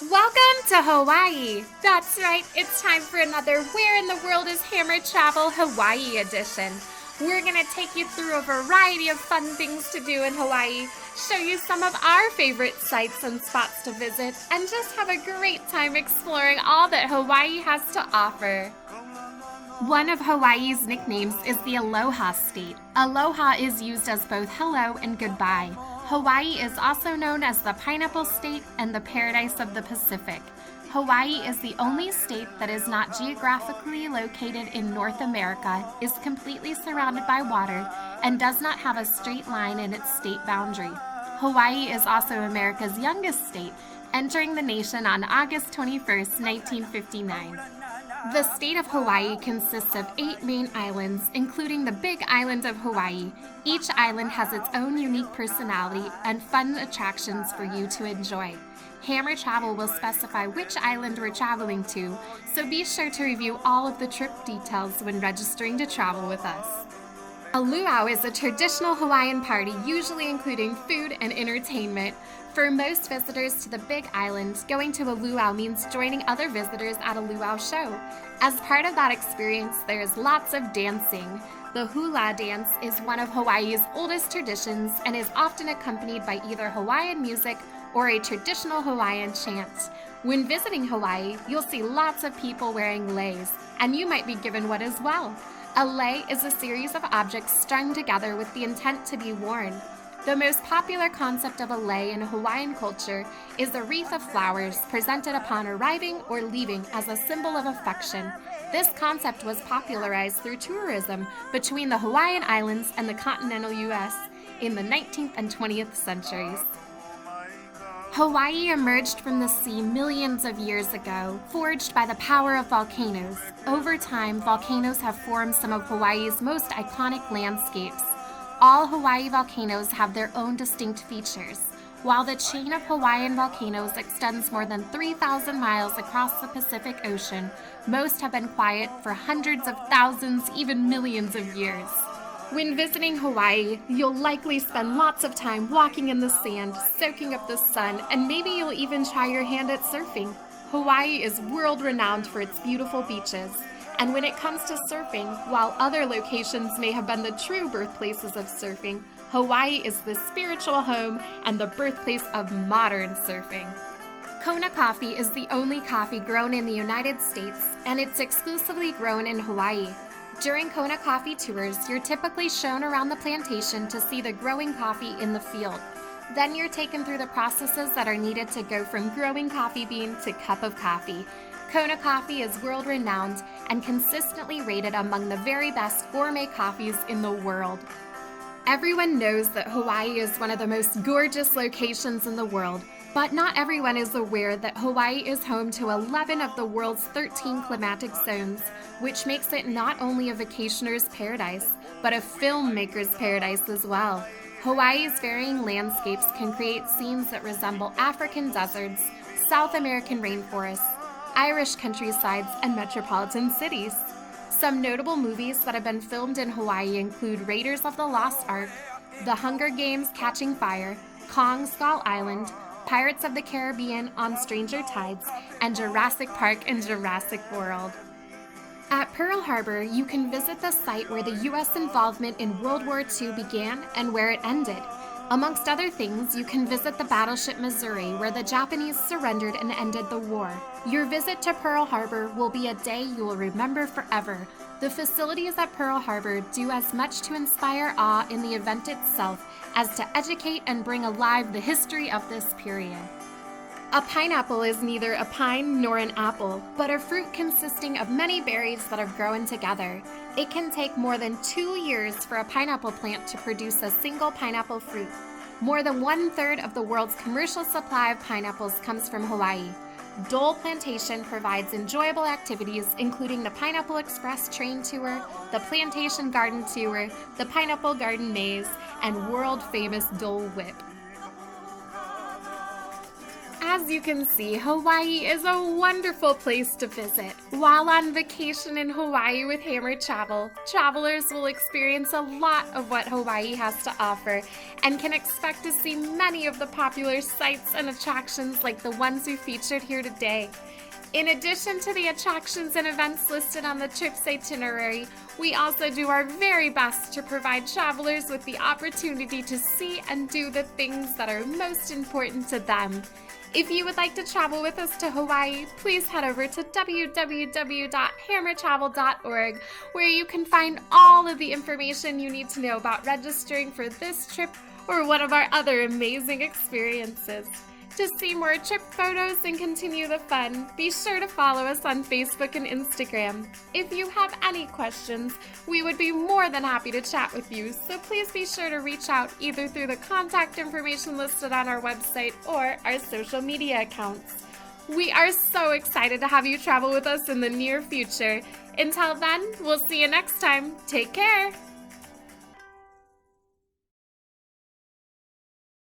Welcome to Hawaii! That's right, it's time for another Where in the World is Hammer Travel Hawaii edition. We're going to take you through a variety of fun things to do in Hawaii, show you some of our favorite sites and spots to visit, and just have a great time exploring all that Hawaii has to offer. One of Hawaii's nicknames is the Aloha State. Aloha is used as both hello and goodbye. Hawaii is also known as the Pineapple State and the Paradise of the Pacific. Hawaii is the only state that is not geographically located in North America, is completely surrounded by water, and does not have a straight line in its state boundary. Hawaii is also America's youngest state, entering the nation on August 21, 1959. The state of Hawaii consists of 8 main islands, including the Big Island of Hawaii. Each island has its own unique personality and fun attractions for you to enjoy. Hammer Travel will specify which island we're traveling to, so be sure to review all of the trip details when registering to travel with us. A luau is a traditional Hawaiian party, usually including food and entertainment. For most visitors to the Big Island, going to a luau means joining other visitors at a luau show. As part of that experience, there's lots of dancing. The hula dance is one of Hawaii's oldest traditions and is often accompanied by either Hawaiian music or a traditional Hawaiian chant. When visiting Hawaii, you'll see lots of people wearing leis, and you might be given one as well. A lei is a series of objects strung together with the intent to be worn. The most popular concept of a lei in Hawaiian culture is a wreath of flowers presented upon arriving or leaving as a symbol of affection. This concept was popularized through tourism between the Hawaiian Islands and the continental U.S. in the 19th and 20th centuries. Hawaii emerged from the sea millions of years ago, forged by the power of volcanoes. Over time, volcanoes have formed some of Hawaii's most iconic landscapes. All Hawaii volcanoes have their own distinct features. While the chain of Hawaiian volcanoes extends more than 3,000 miles across the Pacific Ocean, most have been quiet for hundreds of thousands, even millions of years. When visiting Hawaii, you'll likely spend lots of time walking in the sand, soaking up the sun, and maybe you'll even try your hand at surfing. Hawaii is world-renowned for its beautiful beaches. And when it comes to surfing, while other locations may have been the true birthplaces of surfing, Hawaii is the spiritual home and the birthplace of modern surfing. Kona coffee is the only coffee grown in the United States, and it's exclusively grown in Hawaii. During Kona coffee tours, you're typically shown around the plantation to see the growing coffee in the field. Then you're taken through the processes that are needed to go from growing coffee bean to cup of coffee. Kona coffee is world-renowned and consistently rated among the very best gourmet coffees in the world. Everyone knows that Hawaii is one of the most gorgeous locations in the world, but not everyone is aware that Hawaii is home to 11 of the world's 13 climatic zones, which makes it not only a vacationer's paradise, but a filmmaker's paradise as well. Hawaii's varying landscapes can create scenes that resemble African deserts, South American rainforests, Irish countrysides, and metropolitan cities. Some notable movies that have been filmed in Hawaii include Raiders of the Lost Ark, The Hunger Games: Catching Fire, Kong Skull Island, Pirates of the Caribbean: On Stranger Tides, and Jurassic Park and Jurassic World. At Pearl Harbor, you can visit the site where the U.S. involvement in World War II began and where it ended. Amongst other things, you can visit the battleship Missouri, where the Japanese surrendered and ended the war. Your visit to Pearl Harbor will be a day you will remember forever. The facilities at Pearl Harbor do as much to inspire awe in the event itself as to educate and bring alive the history of this period. A pineapple is neither a pine nor an apple, but a fruit consisting of many berries that have grown together. It can take more than 2 years for a pineapple plant to produce a single pineapple fruit. More than 1/3 of the world's commercial supply of pineapples comes from Hawaii. Dole Plantation provides enjoyable activities including the Pineapple Express train tour, the Plantation Garden tour, the Pineapple Garden maze, and world-famous Dole Whip. As you can see, Hawaii is a wonderful place to visit. While on vacation in Hawaii with Hammer Travel, travelers will experience a lot of what Hawaii has to offer and can expect to see many of the popular sights and attractions like the ones we featured here today. In addition to the attractions and events listed on the trip's itinerary, we also do our very best to provide travelers with the opportunity to see and do the things that are most important to them. If you would like to travel with us to Hawaii, please head over to www.hammertravel.org, where you can find all of the information you need to know about registering for this trip or one of our other amazing experiences. To see more trip photos and continue the fun, be sure to follow us on Facebook and Instagram. If you have any questions, we would be more than happy to chat with you, so please be sure to reach out either through the contact information listed on our website or our social media accounts. We are so excited to have you travel with us in the near future. Until then, we'll see you next time. Take care!